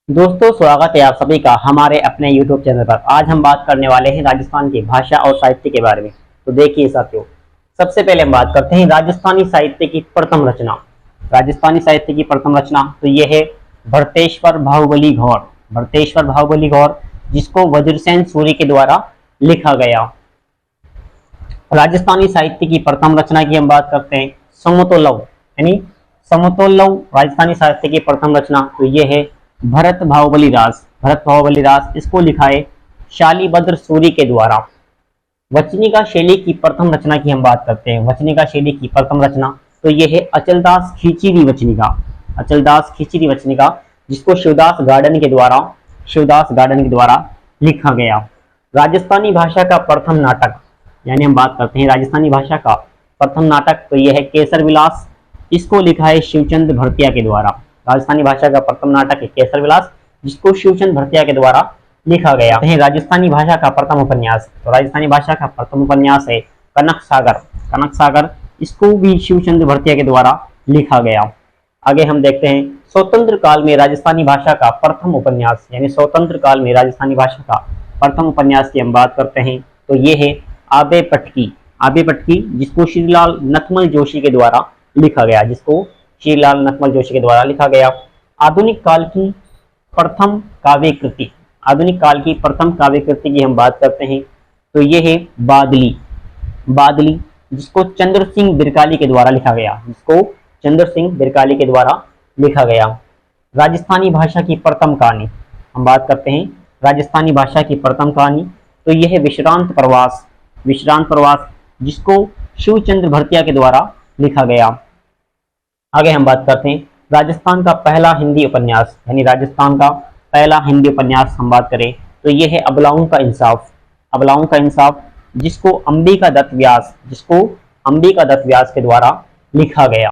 दोस्तों, स्वागत है आप सभी का हमारे अपने YouTube चैनल पर। आज हम बात करने वाले हैं राजस्थान की भाषा और साहित्य के बारे में। तो देखिए साथियों, सबसे पहले हम बात करते हैं राजस्थानी साहित्य की प्रथम रचना। राजस्थानी साहित्य की प्रथम रचना तो यह है भरतेश्वर बाहुबली गौर। भरतेश्वर बाहुबली गौर, जिसको वज्रसेन सूरी के द्वारा लिखा गया। राजस्थानी साहित्य की प्रथम रचना की हम बात करते हैं समतोलव, यानी समतोलव राजस्थानी साहित्य की प्रथम रचना तो यह है भरत बाहुबली रास। भरत बाहुबली रास, इसको लिखा है शालीभद्र सूरी के द्वारा। वचनिका शैली की प्रथम रचना की हम बात करते हैं। वचनिका शैली की प्रथम रचना तो यह है अचलदास खींचीरी वचनिका। अचलदास खींचीरी वचनिका, जिसको शिवदास गार्डन के द्वारा लिखा गया। राजस्थानी भाषा का प्रथम नाटक, यानी हम बात करते हैं राजस्थानी भाषा का प्रथम नाटक तो यह है केसर विलास। इसको लिखा है शिवचंद भरतिया के द्वारा। राजस्थानी भाषा का प्रथम नाटक है केसर विलास, जिसको शिवचंद भरतिया के द्वारा लिखा गया है। राजस्थानी भाषा का प्रथम उपन्यास, तो राजस्थानी भाषा का प्रथम उपन्यास है कनक सागर। कनक सागर, इसको भी शिवचंद भरतिया के द्वारा लिखा गया। आगे हम देखते हैं स्वतंत्र काल में राजस्थानी भाषा का प्रथम उपन्यास, यानी स्वतंत्र काल में राजस्थानी भाषा का प्रथम उपन्यास की हम बात करते हैं तो ये है आबे पटकी। आबे पटकी, जिसको श्रीलाल नथमल जोशी के द्वारा लिखा गया। जिसको श्रीलाल नथमल जोशी के द्वारा लिखा गया। आधुनिक काल की प्रथम काव्य कृति, आधुनिक काल की प्रथम काव्य कृति की हम बात करते हैं तो ये है बादली। बादली, जिसको चंद्र सिंह बिरकाली के द्वारा लिखा गया। जिसको चंद्र सिंह बिरकाली के द्वारा लिखा गया। राजस्थानी भाषा की प्रथम कहानी, हम बात करते हैं राजस्थानी भाषा की प्रथम कहानी तो यह है विश्रांत प्रवास। विश्रांत प्रवास, जिसको शिवचंद्र भरतिया के द्वारा लिखा गया। आगे हम बात करते हैं राजस्थान का पहला हिंदी उपन्यास, यानी राजस्थान का पहला हिंदी उपन्यास हम बात करें तो यह है अबलाओं का इंसाफ। अबलाओं का इंसाफ, जिसको अंबिका दत्त व्यास के द्वारा लिखा गया।